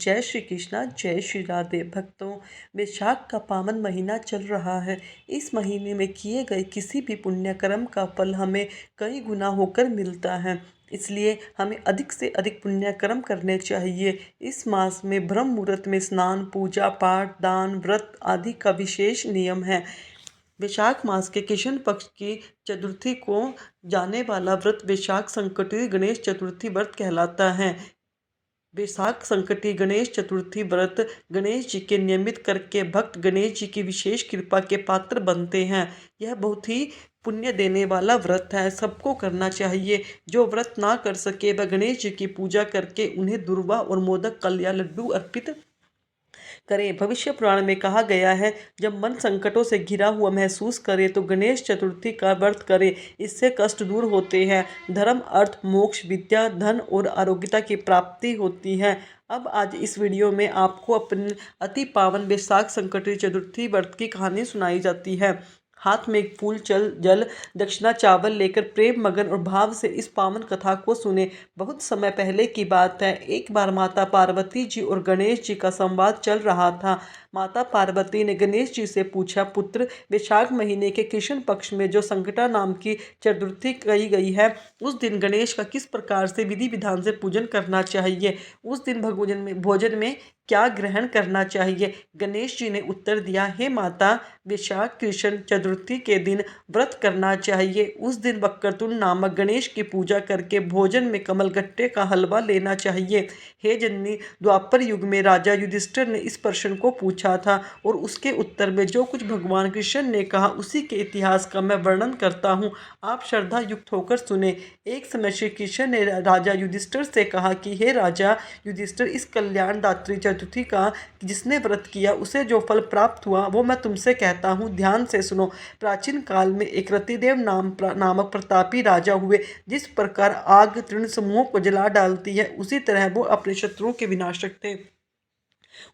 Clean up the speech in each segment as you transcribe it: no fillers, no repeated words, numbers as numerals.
जय श्री कृष्णा, जय श्री राधे। भक्तों, वैशाख का पावन महीना चल रहा है। इस महीने में किए गए किसी भी पुण्य कर्म का फल हमें कई गुना होकर मिलता है। इसलिए हमें अधिक से अधिक पुण्य कर्म करने चाहिए। इस मास में ब्रह्म मुहूर्त में स्नान, पूजा पाठ, दान, व्रत आदि का विशेष नियम है। वैशाख मास के कृष्ण पक्ष की चतुर्थी को जाने वाला व्रत वैशाख संकटी गणेश चतुर्थी व्रत कहलाता है। वैशाख संकटी गणेश चतुर्थी व्रत गणेश जी के नियमित करके भक्त गणेश जी की विशेष कृपा के पात्र बनते हैं। यह बहुत ही पुण्य देने वाला व्रत है, सबको करना चाहिए। जो व्रत ना कर सके वह गणेश जी की पूजा करके उन्हें दुर्वा और मोदक, कल या लड्डू अर्पित करें। भविष्य पुराण में कहा गया है, जब मन संकटों से घिरा हुआ महसूस करे तो गणेश चतुर्थी का व्रत करे, इससे कष्ट दूर होते हैं। धर्म, अर्थ, मोक्ष, विद्या, धन और आरोग्यता की प्राप्ति होती है। अब आज इस वीडियो में आपको अपने अति पावन वैशाख संकटी चतुर्थी व्रत की कहानी सुनाई जाती है। हाथ में एक फूल, जल, दक्षिणा, चावल लेकर प्रेम मगन और भाव से इस पावन कथा को सुने। बहुत समय पहले की बात है। एक बार माता पार्वती जी और गणेश जी का संवाद चल रहा था। माता पार्वती ने गणेश जी से पूछा, पुत्र, वैशाख महीने के कृष्ण पक्ष में जो संकटा नाम की चतुर्थी कही गई है, उस दिन गणेश का किस प्रकार से विधि विधान से पूजन करना चाहिए? उस दिन भोजन में क्या ग्रहण करना चाहिए? गणेश जी ने उत्तर दिया, हे माता, वैशाख कृष्ण चतुर्थी के दिन व्रत करना चाहिए। उस दिन वक्रतुंड नामक गणेश की पूजा करके भोजन में कमलगट्टे का हलवा लेना चाहिए। हे जननी, द्वापर युग में राजा युधिष्ठिर ने इस प्रश्न को पूछा था और उसके उत्तर में जो कुछ भगवान कृष्ण ने कहा उसी के इतिहास का मैं वर्णन करता हूँ, आप श्रद्धा युक्त होकर सुने। एक समय श्री कृष्ण ने राजा युधिष्ठिर से कहा कि हे राजा युधिष्ठिर, इस कल्याणदात्री चतुर्थी का जिसने व्रत किया उसे जो फल प्राप्त हुआ वो मैं तुमसे कहता हूँ, ध्यान से सुनो। प्राचीन काल में एक रतिदेव नामक प्रतापी राजा हुए। जिस प्रकार आग तृण समूहों को जला डालती है, उसी तरह वो अपने शत्रुओं के विनाशक थे।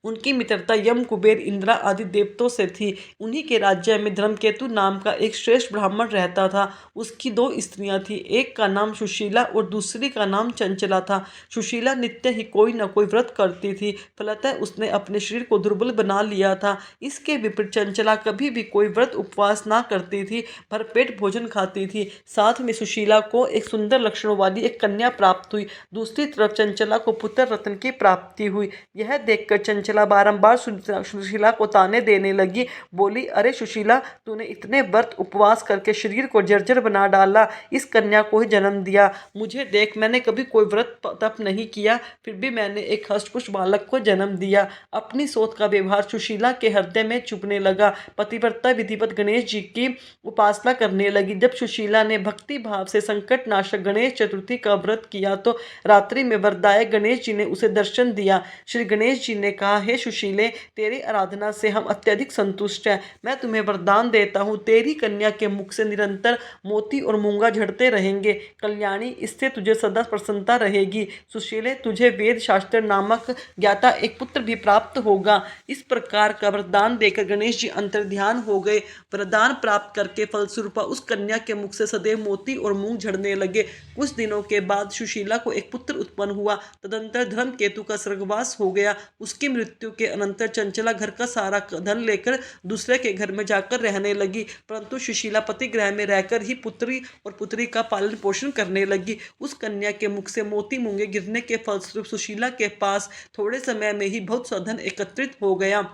उनकी मित्रता यम, कुबेर, इंद्रा आदि देवताओं से थी। उन्हीं के राज्य में धर्मकेतु नाम का एक श्रेष्ठ ब्राह्मण रहता था। उसकी दो स्त्रियां थीं, एक का नाम सुशीला और दूसरी का नाम चंचला था। सुशीला नित्य ही कोई न कोई व्रत करती थी, फलतः उसने अपने शरीर को दुर्बल बना लिया था। इसके विपरीत चंचला कभी भी कोई व्रत उपवास ना करती थी, भरपेट भोजन खाती थी। साथ में सुशीला को एक सुंदर लक्षणों वाली एक कन्या प्राप्त हुई। दूसरी तरफ चंचला को पुत्र रत्न की प्राप्ति हुई। यह देखकर चंचला बारंबार सुशीला को ताने देने लगी। बोली, अरे सुशीला, तूने इतने व्रत उपवास करके शरीर को जर्जर बना डाला, इस कन्या को ही जन्म दिया। मुझे देख, मैंने कभी कोई व्रत तप नहीं किया, फिर भी मैंने एक हष्टपुष्ट बालक को जन्म दिया। अपनी सोच का व्यवहार सुशीला के हृदय में चुभने लगा। पतिव्रता विधिवत गणेश जी की उपासना करने लगी। जब सुशीला ने भक्ति भाव से संकट नाशक गणेश चतुर्थी का व्रत किया तो रात्रि में वरदायक गणेश जी ने उसे दर्शन दिया। श्री गणेश जी ने कहा, हे सुशीले, तेरी आराधना से हम अत्यधिक संतुष्ट हैं। मैं तुम्हें वरदान देता हूँ, तेरी कन्या के मुख से निरंतर मोती और मूंगा झड़ते रहेंगे। कल्याणी, इससे तुझे सदा प्रसन्नता रहेगी। सुशीले, तुझे वेद शास्त्र नामक ज्ञाता एक पुत्र भी प्राप्त होगा। इस प्रकार का वरदान देकर गणेश जी अंतर्ध्यान हो गए। वरदान प्राप्त करके फलस्वरूप उस कन्या के मुख से सदैव मोती और मूंग झड़ने लगे। कुछ दिनों के बाद सुशीला को एक पुत्र उत्पन्न हुआ। तदंतर धर्मकेतु का स्वर्गवास हो गया। उसकी मृत्यु के अनंतर चंचला घर का सारा धन लेकर दूसरे के घर में जाकर रहने लगी, परंतु सुशीला पति गृह में रहकर ही पुत्री और पुत्री का पालन पोषण करने लगी। उस कन्या के मुख से मोती मूंगे गिरने के फलस्वरूप सुशीला के पास थोड़े समय में ही बहुत सा धन एकत्रित हो गया।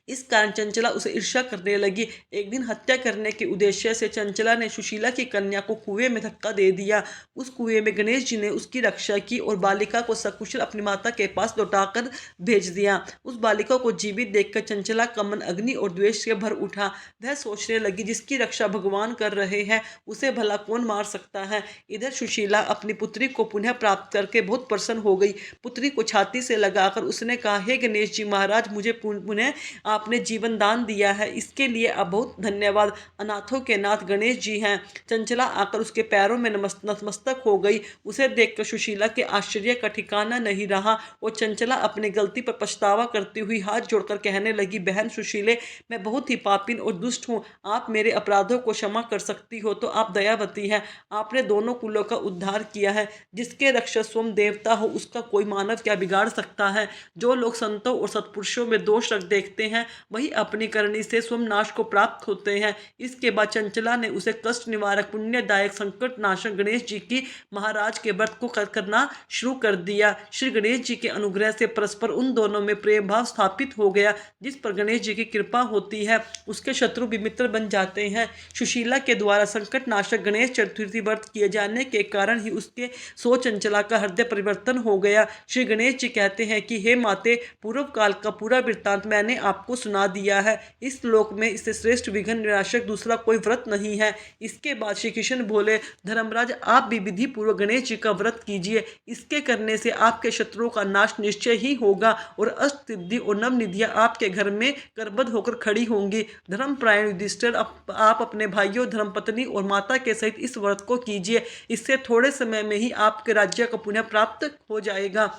इस कारण चंचला उसे ईर्ष्या करने लगी। एक दिन हत्या करने के उद्देश्य से चंचला ने सुशीला की कन्या को कुएं में धक्का दे दिया। उस कुएं में गणेश जी ने उसकी रक्षा की और बालिका को सकुशल अपनी माता के पास लौटाकर भेज दिया। उस बालिका को जीवित देखकर चंचला का मन अग्नि और द्वेष से भर उठा। वह सोचने लगी, जिसकी रक्षा भगवान कर रहे हैं उसे भला कौन मार सकता है। इधर सुशीला अपनी पुत्री को पुनः प्राप्त करके बहुत प्रसन्न हो गई। पुत्री को छाती से लगाकर उसने कहा, हे गणेश जी महाराज, मुझे पुनः आपने जीवन दान दिया है, इसके लिए आप बहुत धन्यवाद। अनाथों के नाथ गणेश जी हैं। चंचला आकर उसके पैरों में नतमस्तक हो गई। उसे देखकर सुशीला के आश्चर्य का ठिकाना नहीं रहा। वो चंचला अपनी गलती पर पछतावा करती हुई हाथ जोड़कर कहने लगी, बहन सुशीले, मैं बहुत ही पापिन और दुष्ट हूँ। आप मेरे अपराधों को क्षमा कर सकती हो तो आप दयावती हैं। आपने दोनों कुलों का उद्धार किया है। जिसके रक्षक स्वयं देवता हो, उसका कोई मानव क्या बिगाड़ सकता है। जो लोग संतों और सत्पुरुषों में दोष रख देखते हैं, वही अपनी करनी से स्वयं नाश को प्राप्त होते हैं। इसके बाद चंचला ने उसे कष्ट निवारक, पुण्यदायक, संकट नाशक गणेश जी की महाराज के व्रत को करना शुरू कर दिया। श्री गणेश जी के अनुग्रह से परस्पर उन दोनों में प्रेम भाव स्थापित हो गया। जिस पर गणेश जी की कृपा होती है, उसके शत्रु भी मित्र बन जाते हैं। सुशीला के द्वारा संकट नाशक गणेश चतुर्थी व्रत किए जाने के कारण ही उसके सो चंचला का हृदय परिवर्तन हो गया। श्री गणेश जी कहते हैं कि हे माते, पूर्व काल का पूरा वृत्तांत मैंने आपको सुना दिया है। इस लोक में इससे श्रेष्ठ विघ्न निराशक दूसरा कोई व्रत नहीं है। इसके बाद श्री कृष्ण बोले, धर्मराज, आप भी विधि पूर्वक गणेश जी का व्रत कीजिए। इसके करने से आपके शत्रुओं का नाश निश्चय ही होगा और अष्ट सिद्धि और नवनिधियां आपके घर में करबद्ध होकर खड़ी होंगी। धर्मपरायण युधिष्ठिर, आप अपने भाइयों, धर्मपत्नी और माता के सहित इस व्रत को कीजिए। इससे थोड़े समय में ही आपके राज्य का पुण्य प्राप्त हो जाएगा।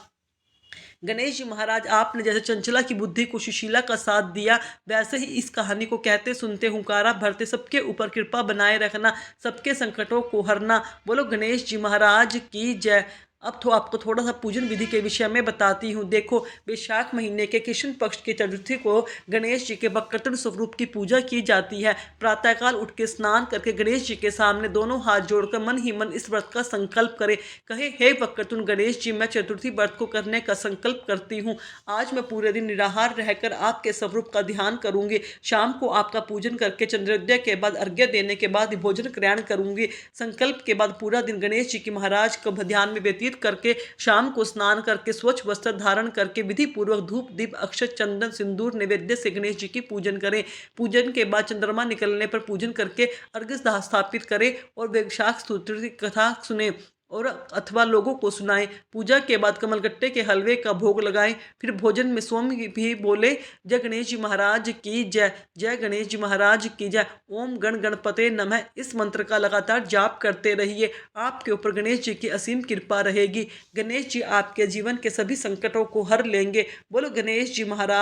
गणेश जी महाराज, आपने जैसे चंचला की बुद्धि को सुशीला का साथ दिया, वैसे ही इस कहानी को कहते सुनते, हुंकारा भरते, सबके ऊपर कृपा बनाए रखना, सबके संकटों को हरना। बोलो गणेश जी महाराज की जय। अब तो आपको थोड़ा सा पूजन विधि के विषय में बताती हूँ। देखो, वैशाख महीने के कृष्ण पक्ष की चतुर्थी को गणेश जी के वक्रतुंड स्वरूप की पूजा की जाती है। प्रातःकाल उठ के स्नान करके गणेश जी के सामने दोनों हाथ जोड़कर मन ही मन इस व्रत का संकल्प करे। कहे, हे वक्रतुंड गणेश जी, मैं चतुर्थी व्रत को करने का संकल्प करती हूँ। आज मैं पूरे दिन निराहार रहकर आपके स्वरूप का ध्यान करूंगी। शाम को आपका पूजन करके चंद्रोदय के बाद अर्घ्य देने के बाद भोजन ग्रहण करूंगी। संकल्प के बाद पूरा दिन गणेश जी की महाराज को ध्यान में व्यतीत करके शाम को स्नान करके स्वच्छ वस्त्र धारण करके विधि पूर्वक धूप दीप अक्षत चंदन सिंदूर नैवेद्य से गणेश जी की पूजन करें। पूजन के बाद चंद्रमा निकलने पर पूजन करके अर्घ्य स्थापित करें और वैशाख चतुर्थी कथा सुने और अथवा लोगों को सुनाएं। पूजा के बाद कमलगट्टे के हलवे का भोग लगाएं। फिर भोजन में स्वयं भी बोले, जय गणेश जी महाराज की जय, जय गणेश जी महाराज की जय, ओम गण गणपते नमः। इस मंत्र का लगातार जाप करते रहिए। आपके ऊपर गणेश जी की असीम कृपा रहेगी। गणेश जी आपके जीवन के सभी संकटों को हर लेंगे। बोलो गणेश जी महाराज।